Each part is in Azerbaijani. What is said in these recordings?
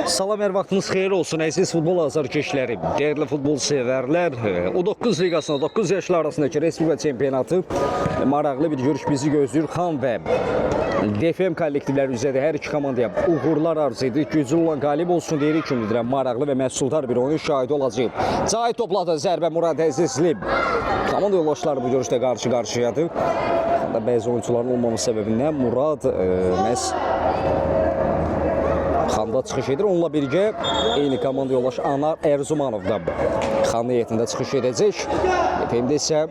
Salam, hər vaxtınız xeyir olsun əziz futbol azarkeşləri, dəyərli futbol sevərlər. U9 liqasında 9 yaşlar arasındakı Respublika çempionatı maraqlı bir görüş bizi gözləyir. Xan və DFM kollektivləri üzrə hər iki komandaya uğurlar arzu edirik. Güclü olan qalib olsun deyirik. Ümiddirəm maraqlı və məhsuldar bir oyun şahidi olacaq. Cahit topladı zərbə Murad Əzizli. Komanda yoldaşları bu görüşdə qarşı-qarşıyadır. Bəzi oyuncuların olmaması səbəbindən Murad məhz Xanda çıxış edir. Onunla birgə eyni komanda yoldaşı Anar Erzumanov da Xan heyətində çıxış edəcək. FM'də isə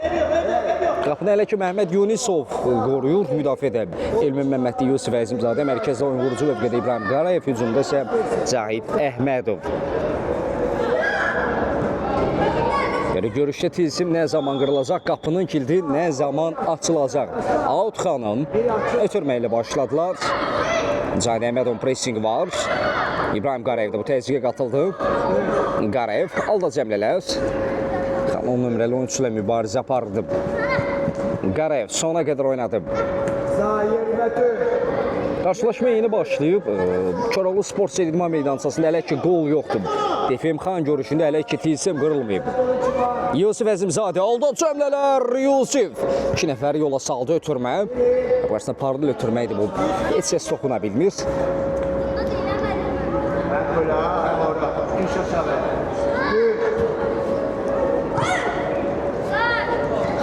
qapını hələ ki Məhəmməd Yunisov qoruyur. Müdafiədə Elmin Məmmədli Yusuf Əzimzadə, mərkəzdə oyun qurucu mövqedə İbrahim Qarayev, hücumda isə Cahit Əhmədov. Görüşdə tilsim nə zaman qırılacaq, qapının kilidi nə zaman açılacaq. Out Xanın ötürməklə başladılar. Cahit Əhmədovun pressing var. İbrahim Qarayev də bu təzyiqə qatıldı. Qarayev alda cəmlələr. Xan 10 nömrəli oyunçu ilə mübarizə apardı. Qarayev sona qədər oynadı. Qarşılaşma yeni başlayıb. Koroğlu Sport Sedidman meydançasında hələ ki qol yoxdur. DFM Xan görüşündə hələ ki tilsim qırılmayıb. Yusuf Əzimzadə alda cəmlələr. Yusuf 2 nəfəri yola saldı ötürmə. Qarşısında paralel ötürməkdir bu. Heç kəs toxuna bilmir.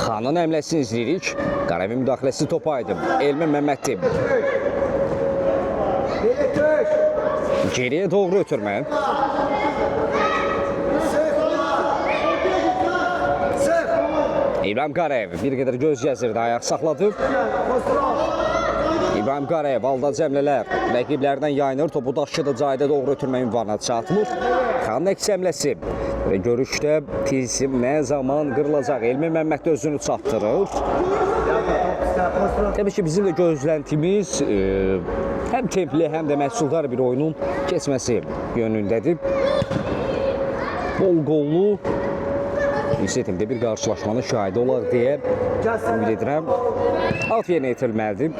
Xanın əmləsini izləyirik. Qarayevin müdaxiləsi topa idi. Elmin Məmmədli. Geriyə doğru ötürmə. İbrahim Qarayev bir qədər göz gəzirdi, ayaq saxladı. İbrahim Qarayev alda cəmlələr. Rəqiblərdən yayınır, topu daşıdı, Cahidə doğru ötürmə ünvanına çatmır. Xanın əks əmləsi. Və görüşdə tilsim nə zaman qırılacaq? Elmin Məmmədli özünü çatdırır. Təbii ki, bizim də gözləntimiz həm templi, həm də məhsuldar bir oyunun keçməsi yönündədir. Bol qollu setimdə bir qarşılaşmanın şahidi olar deyə ümid edirəm. Alt yerinə yetirilməlidir.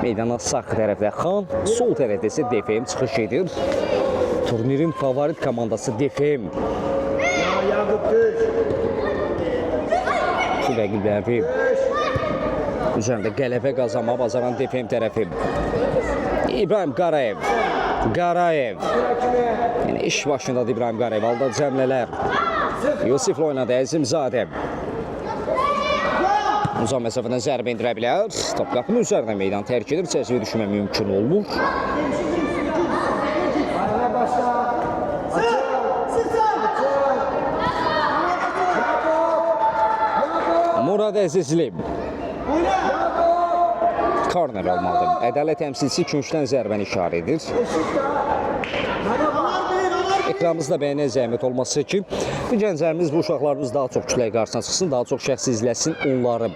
Meydana sağ tərəfdə Xan, sol tərəfdə isə DFM çıxış edir. Turnirin favorit komandası DFM. Şu rəqibləri üzərində qələbə qazanmağı bacaran DFM tərəfi. İbrahim Qarayev. Qarayev. Yəni iş başındadır İbrahim Qarayev. Alda cəmlələr. Yusiflə oynadı Əzimzadə. Uzaq məsafədən zərbə indirə bilər. Top qapının üzərindən meydan tərk edir. Çərçivə düşmə mümkün olmur. Murad Əzizli. Korner olmalıdır. Ədalət təmsilçisi küncdən zərbəni işarə edir. Ekranımızda bəyənə zəhmət olması ki, bu gənclərimiz, bu uşaqlarımız daha çox kütləyə qarşısına çıxsın, daha çox şəxs izləsin onları.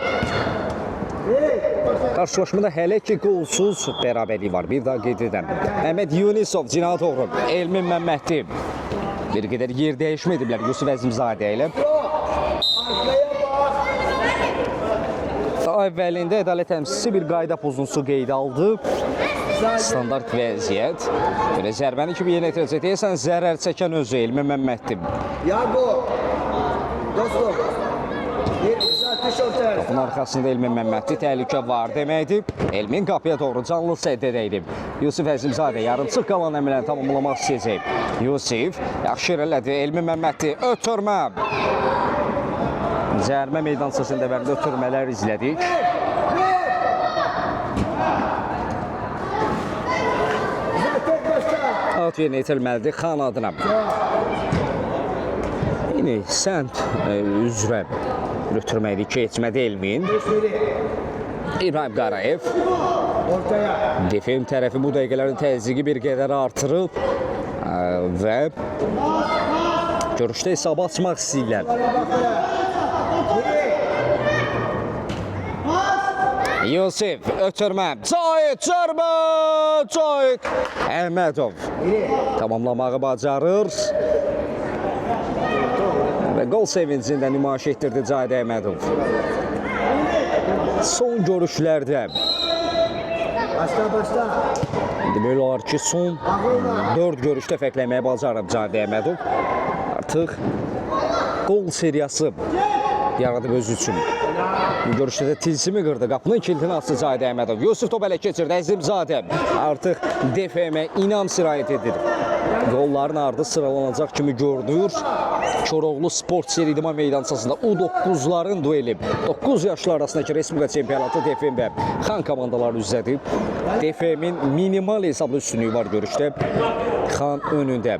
Qarşılaşmada hələ ki qolsuz bərabərlik var. Bir daha qeyd edəm. Məhəmməd Yunisov, Cina doğru. Elmin Məmmədli. Bir qədər yer dəyişmə ediblər Yusuf Əzimzadə ilə. Əvvəlində ədalət təmsilçisi bir qayda pozuntusu qeydə aldı. Standart vəziyyət. Belə zərbəni kimi yenə etirazət deyəsən, zərər çəkən özü Elmin Məmmədli. Topun arxasında Elmin Məmmədli təhlükə var deməkdir. Elmin qapıya doğru canlı səddədə edib. Yusuf Əzimzadə yarımçıq qalan əmələni tamamlamaq istəyəcək. Yusuf yaxşı irəlilədi. Elmin Məmmədli ötürmə. Cərimə meydançasının dəvərində ötürmələr izlədik. Alt yerinə itirilməlidir Xan adına. Yine sənt üzrə ötürməkdir keçmədə Elmin. İbrahim Qarayev. DFM tərəfi bu dəqiqələrin təzyiqi bir qədər artırıb və görüşdə hesabı açmaq istəyirlər. Yusuf ötürmə. Cahit zərbə. Cahit Əhmədov tamamlamağı bacarır. Və qol sevincində nümayiş etdirdi Cahit Əhmədov. Son görüşlərdə Demək olar ki, son 4 görüşdə fərqləməyə bacarıb Cahidə Əhmədov. Artıq qol seriyası yaradıb özü üçün. Bu görüşdə də tilsimi qırdı. Qapının kilidini açdı Cahidə Əhmədov. Yusif top ələ keçirdi. Əzimzadə artıq DFM-ə inam sirayət edir. Qolların ardı sıralanacaq kimi görünür. Koroğlu Sport Seri İdman Meydançasında U9'ların dueli. 9 yaşlı arasındakı Respublika Çempionatı DFM və Xan komandaları üzlədir. DFM-in minimal hesablı üstünlüyü var görüşdə. Xan önündə.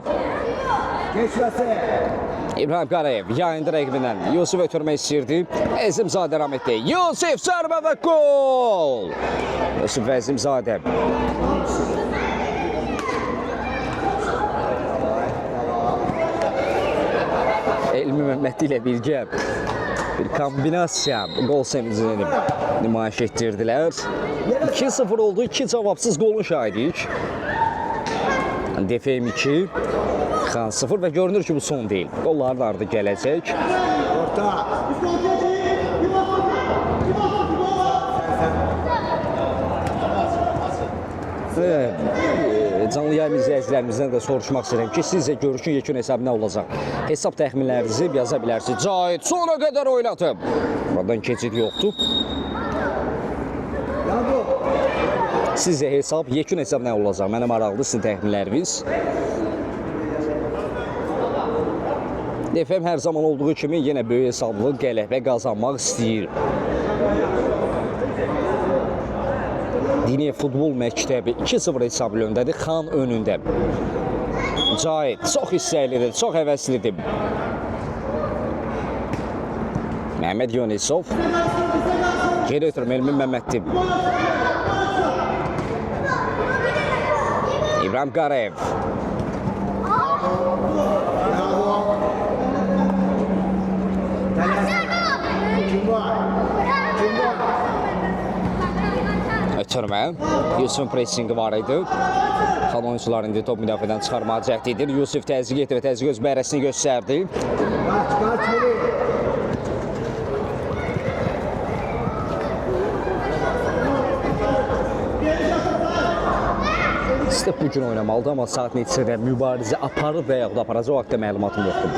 İbrahim Qarayev yayında rəqibindən Yusuf ötürmək istəyirdi. Əzimzadə rəhmətli. Yusuf zərbə və gol! Yusuf və Əzimzadə. Elmi Məhmədi ilə birgə bir kombinasiya gol sevincini nümayiş etdirdilər. 2-0 oldu, 2 cavabsız golun şahidik. DFM 2, Xan 0 və görünür ki, bu son deyil. Qolların ardı gələcək. Canlı yayım izləyicilərimizdən də soruşmaq istəyirəm ki, sizcə görüşün yekun hesabı nə olacaq? Hesab təxminlərinizi yaza bilərsiniz. Cahid sona qədər oynatıb. Buradan keçid yoxdur. Sizcə hesab, yekun hesab nə olacaq? Mənə maraqlıdır sizin təxminləriniz. DFM hər zaman olduğu kimi yenə böyük hesablı qələbə qazanmaq istəyir. Dini Futbol Məktəbi 2-0 hesablı öndədir, Xan önündə. Cahid çox hissəlidir, çox həvəslidir. Məhəmməd Yunisov. Geri ötürüm Elmi Məmmədli. İbrahim Qarayev. Ötürmə. Yusufun pressingi var idi. Xan oyuncular indi top müdafiədən çıxarmağa cəhd edir. Yusuf təzyiq etdi və təzyiq öz bərəsini göstərdi. İstəyib bugün oynamalıdır, amma saat neçədə mübarizə aparır və yaxud aparacaq o haqda məlumatım yoxdur.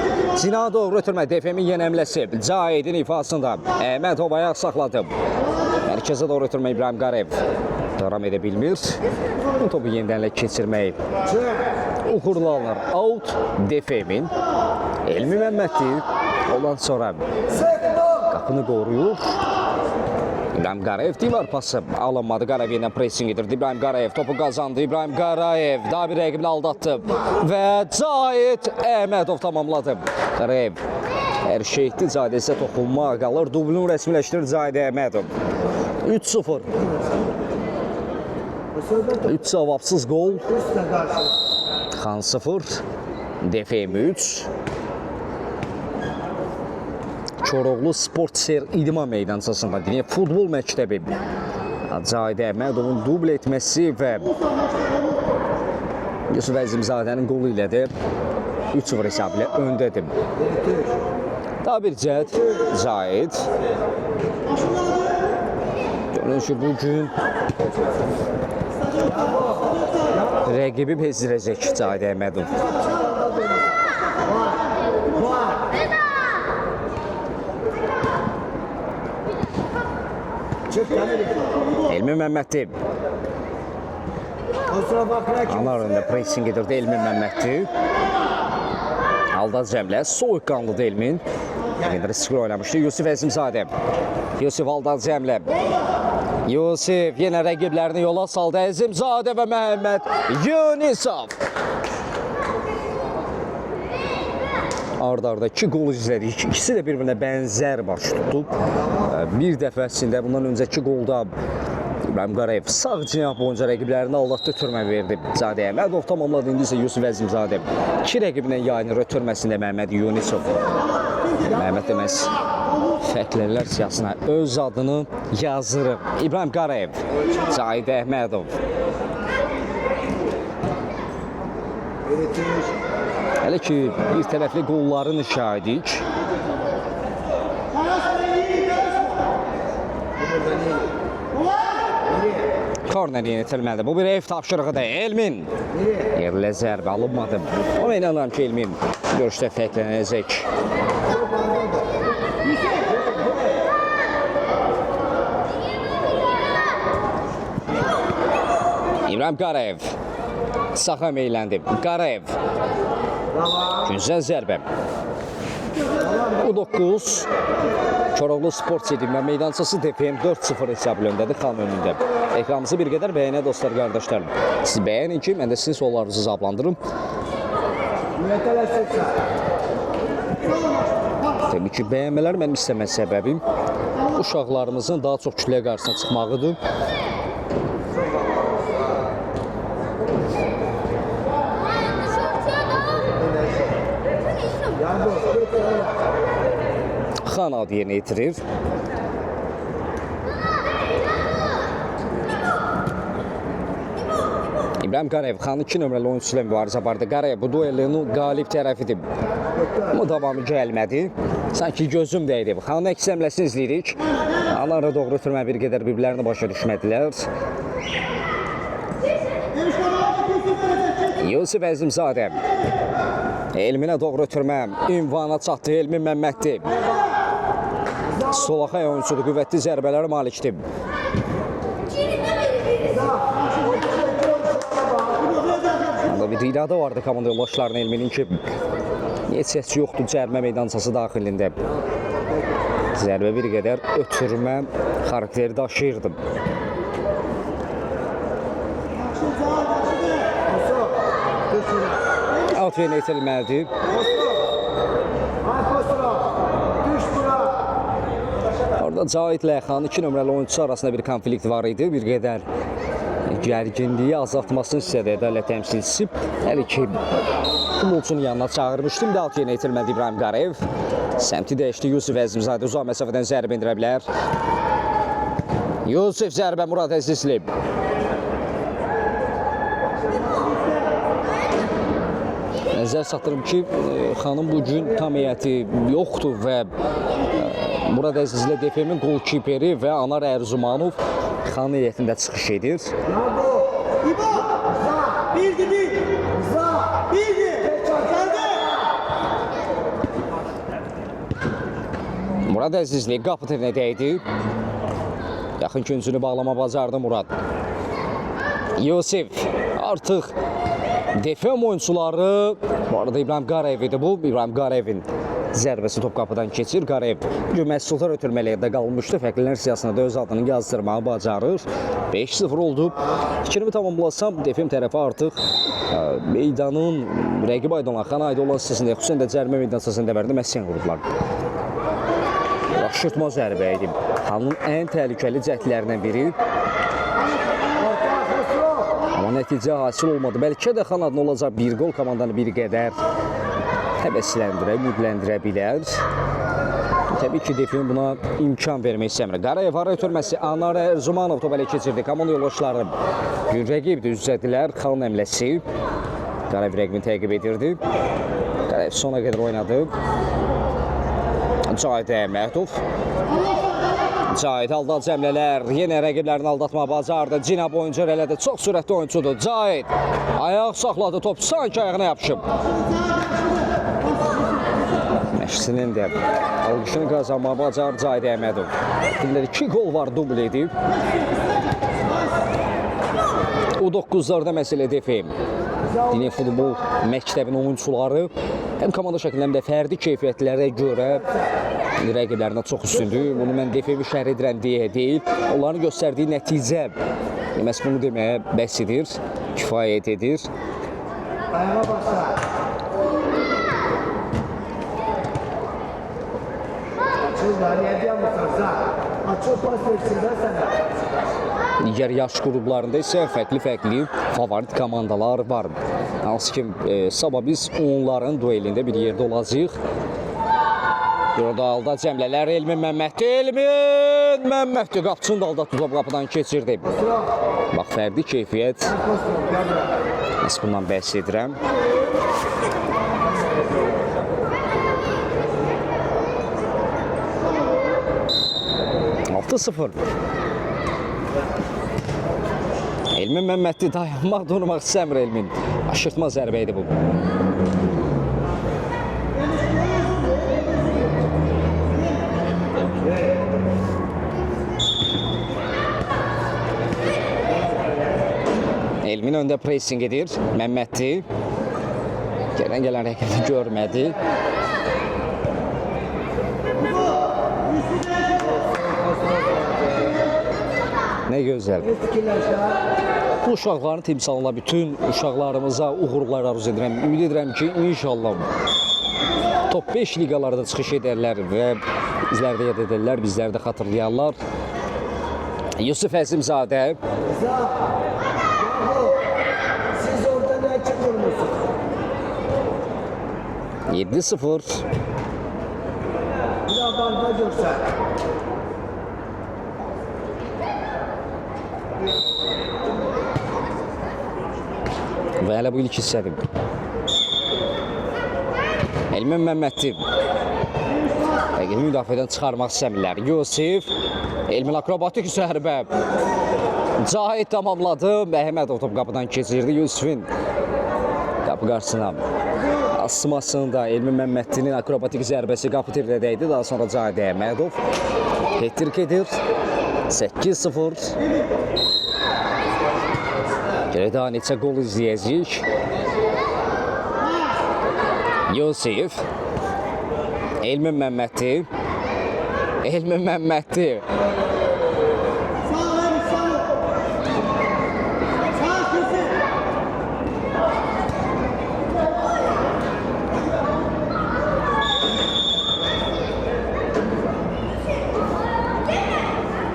Cina doğru ötürmə, DFM-in yenə əmləsi. Cahidin ifasında Əhmədov ayaq saxladı. Mərkəzə doğru ötürmə İbrahim Qarayev. Davam edə bilmir. Bu topu yenidənlə keçirməyi uğurlu alınır. Out DFM-in. Elmi Məmmədli. Ondan sonra qapını qoruyur. İbrahim Qarayev divar pası alınmadı. Qarayev yenə pressing edirdi. İbrahim Qarayev topu qazandı. İbrahim Qarayev daha bir rəqibini aldatdı. Və Cahid Əhmədov tamamladı. Qarayev hər şey etdi. Cahidə isə toxunma qalır. Dublunu rəsmiləşdirir Cahidə Əhmədov. 3-0. 3 cavabsız gol. Xan 0. DFM 3. Koroğlu Sport Ser İdman Meydançasında Dini Futbol Məktəbi Cahidə Əhmədovun dubl etməsi və Yusuf Əzimzadənin qolu ilə də 3-0 hesabı ilə öndədir. Daha bir cəhd Cahid. Görünür ki, bugün rəqibi bezdirəcək Cahidə Əhmədov. Elmi Məmmədli. Anar önündə pressing edirdi Elmi Məmmədli. Aldaz Cəmlə, soyuqqanlıdır Elmin. Riskli oynamışdı Yusuf Əzimzadə. Yusuf Aldaz Cəmlə. Yusuf yenə rəqiblərini yola saldı. Əzimzadə və Məhəmməd Yunisov. Arda-arda 2 gol izlədik. İkisi də bir-birinə bənzər baş tutub. Bir dəfəsində bundan öncəki qolda İbrahim Qarayev sağ cinah boyunca rəqiblərini aldatdı, ötürmə verdi. Cahidə Əhmədov tamamladı. İndi isə Yusuf Əzimzadə 2 rəqiblə yayını ötürməsində Məhəmməd Yunisov. Məhəmməd deməz fərqlərlər siyasına öz adını yazırıb. İbrahim Qarayev, Cahidə Əhmədov. Hələ ki, bir tərəfli qolların şahidik. Korner yenitilmədi. Bu bir ev tapşırığıdır. Elmin. Yerlə zərbə alınmadı. Ama inanıram ki, Elmin görüşdə fərqlənəcək. İbrahim Qarayev. Saxa meyləndi. Qarayev. Güzel zərbə. U9 Koroğlu Sport Stadiumda meydançası DPM 4-0 hesabı öndədir Xan önündə. Ekranımızı bir qədər bəyənə dostlar, qardaşlarım. Siz bəyənin ki, mən də sizin suallarınızı cavablandırım. Təbii ki, bəyənmələr mənim istəmə səbəbim uşaqlarımızın daha çox kütləyə qarşısına çıxmağıdır. Xan adı yerinə yetirir. İbrahim Qarayev Xan 2 nömrəli oyunçu ilə mübarizə apardı. Qarayev bu duelinin qalib tərəfidir. Amma davamı gəlmədi. Sanki gözüm dəydi. Xanın əks həmləsini izləyirik. Anlara doğru ötürmə bir qədər bir-birlərini başa düşmədilər. Yusuf Əzimzadə. Elminə doğru ötürmə. Ünvana çatdı Elmin Məmmədli. Solaxay oyuncudur, qüvvətli zərbələri malikdir. Onda bir iradə vardı komanda yoldaşlarının Elminin ki, heç səs yoxdur cərmə meydançası daxilində. Zərbə bir qədər ötürmə xarakteri daşıyırdı. Out yerinə itirilməlidir. Orada Cahit Ləyxanın 2 nömrəli oyuncusu arasında bir konflikt var idi. Bir qədər gərginliyi azaltmasını istədi ədalət təmsilçisi. Hər iki futbolçunun yanına çağırmışdım. Alt yerinə itirilmədi İbrahim Qarayev. Səmti dəyişdi. Yusuf Əzimzadə uzaq məsafədən zərbə indirə bilər. Yusuf zərbə Murad Əzizli. Nəzər çatdırım ki, Xanın bu gün tam heyəti yoxdur və Murad Əzizli DPM-in qol-kiperi və Anar Ərzumanov Xan heyətində çıxış edir. Murad Əzizli qapı terinə dəydi. Yaxın küncünü bağlama bacardı Murad. Yusuf artıq DPM oyuncuları, bu arada İbrahim Qarayev idi bu. İbrahim Qarayevin zərbəsi top qapıdan keçir. Qarayev məhsullar ötürmələrdə qalmışdı. Fərqlilər siyasına da öz adını yazdırmağı bacarır. 5-0 oldu. İkinimi tamamlasam, DPM tərəfi artıq meydanın rəqib aid olan Xan aid olan hissəsində, xüsusən də cərmə meydançasında verdi məsələn qurublar. Şırtma zərbə idi. Xanın ən təhlükəli cəhdlərindən biri. Amma nəticə hasil olmadı. Bəlkə də Xan adına olacaq bir qol komandanı bir qədər həvəsləndirə, ümidləndirə bilər. Təbii ki, DPM buna imkan vermək istəmir. Qarayev ara ötürməsi Anar Ərzumanov top ələ keçirdi. Komanda yoldaşları bir rəqibdir, üzədilər. Xan əmləsi. Qarayev rəqibini təqib edirdi. Qarayev sona qədər oynadı. Cahit Əhmədov. Cahit aldat cəmlələr, yenə rəqiblərini aldatma bacardı. Cinab oyuncu elədi, çox sürətli oyuncudur. Cahit ayaq saxladı, top sanki ayağına yapışıb. Məşqçinin də alqışını qazanmağa bacardı Cahit Əhmədov. Deyirlər 2 gol var, dubl edib. U9-larda məsələ DPM. Dini futbol məktəbinin oyuncuları həm komanda şəklində həm də fərdi keyfiyyətlərə görə rəqiblərinə çox üstündür. Bunu mən DPM-i şərh edirəm deyə deyil. Onların göstərdiyi nəticə məhz bunu deməyə bəs edir, kifayət edir. Ayağa başla. Açıldı, niyə deyəmirsən? Açıl pas versin də sənə. Digər yaş qruplarında isə fərqli favorit komandalar var. Hansı ki, sabah biz onların duelində bir yerdə olacağıq. Burada alda cəmlələr Elmin Məmmədli. Elmin Məmmədli qapçını da alda tutub qapıdan keçirdi. Bax, fərdi keyfiyyət. Biz bundan bəhs edirəm. Elmin Məmmədli dayanmaq, durmaq istəmir Elmin. Aşırtma zərbə idi bu. Elmin öndə pressing edir. Məmmədli. Gələn rəqəbi görmədi. Nə gözəl. Bu uşaqların timsalına bütün uşaqlarımıza uğurlar arzu edirəm. Ümid edirəm ki, inşallah top 5 liqalarda çıxış edərlər və bizlər də yad edərlər, bizlər də xatırlayarlar. Yusuf Əzimzadə. Siz orada nə çıxırmısınız? 7-0. Bir daha barda görsən. Və hələ bu ilk hissədir. Elmin Məmmədli. Rəqibi müdafiədən çıxarmaq istəmirlər. Yusif. Elmin akrobatik zərbə. Cahid tamamladı. Məhəmmədov top qapıdan keçirdi. Yusifin qapı qarşısına asmasında Elmin Məmmədlinin akrobatik zərbəsi qapı tirdə dəydi. Daha sonra Cahid Əhmədov hat-trick edir. 8-0. Gələ daha neçə qol izləyəcəyik. Yusif. Elmin Məmmədli. Elmin Məmmədli.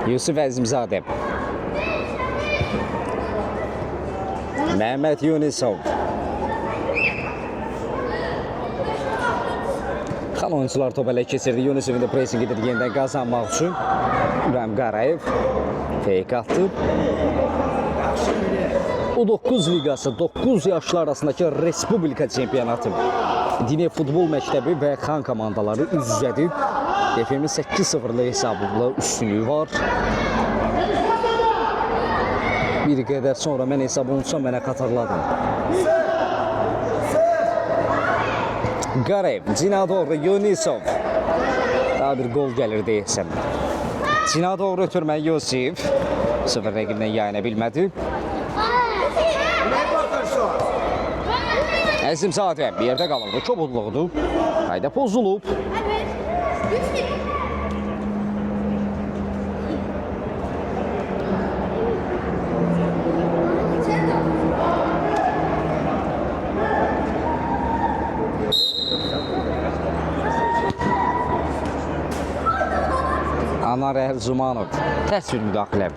Yusuf Əzimzadə. Məhəmməd Yunisov. Xan oyuncular top ələ keçirdi. Yunisovun da pressing edir yenidən qazanmaq üçün. İbrahim Qarayev fake atdı. U9 liqası 9 yaşlı arasındakı Respublika çempionatı. Dine Futbol Məktəbi və Xan komandaları üz-üzədir. DFM-in 8-0'lı hesabıyla üstünlüyü var. Bir qədər sonra mən hesabı unutsam mənə xatırladım. Qarayev, Cina doğru Yunisov. Daha bir gol gəlir deyəsən. Cina doğru ötürmə Yusif. 0 rəqibdən yayına bilmədi. Əzimzadə bir yerdə qalırdı. Çobudluqdur. Qayda pozulub. Anar Ərzumanov. Təsvir müdaxilə.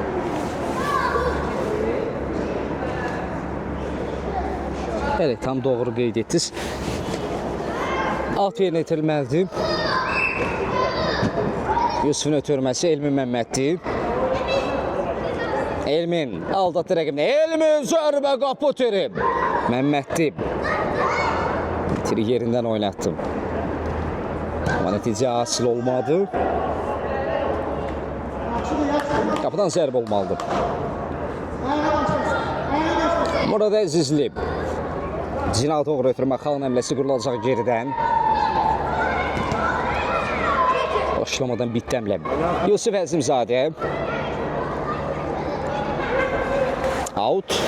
Bəli, tam doğru qeyd etdiniz. Alt yerinə itirilməlidir. Yusufun ötürməsi Elmin Məmmədli. Elmin aldatdı rəqibini. Elmin zərbə qapı tirib. Məmmədli. Tiri yerindən oynatdı. Amma nəticə hasil olmadı. Qapıdan zərbə olmalıdır. Murad Əzizli. Cina doğru ötürmə xalın əmləsi qurulacaq geridən. Başlamadan bitdi əmlə. Yusuf Əzimzadə. Out.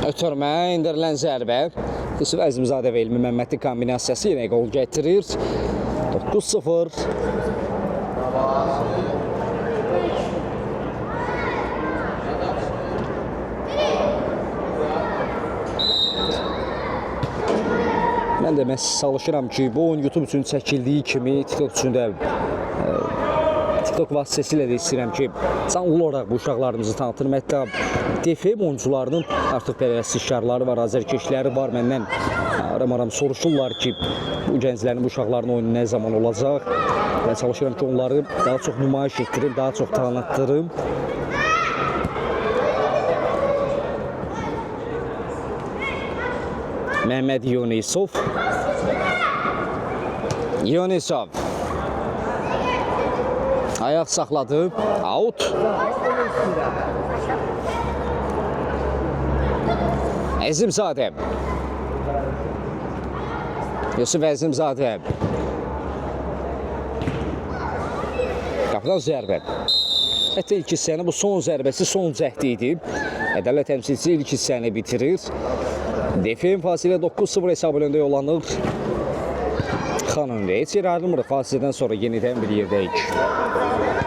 Ötürmə, indirilən zərbə. Yusuf Əzimzadə və Elmin Məmmədli kombinasiyası yenə qol gətirir. 9-0. Mən də çalışıram ki, bu oyun YouTube üçün çəkildiyi kimi TikTok üçün də TikTok vasitəsilə də istəyirəm ki, canlı olaraq bu uşaqlarımızı tanıtırım. Hətta DFM oyuncularının artıq pərəstişkarları var, azərkeşləri var. Məndən aram soruşurlar ki, bu gənclərin, bu uşaqların oyunu nə zaman olacaq. Mən çalışıram ki, onları daha çox nümayiş etdirim, daha çox tanıtdırım. Mehmet Yunisov. Yunisov. Ayaq saxladı. Out. Əzimzadə. Yusuf Əzimzadə. Qapıdan zərbə. Hətta ilk hissəni bu son zərbəsi son cəhdi idi. Ədalət təmsilçisi ilk hissəni bitirir. DFM fasilə 9-0 hesabı önündə yollanır. Xanın və heç yer ayrılmırıq. Fasilədən sonra yenidən bir yerdəyik.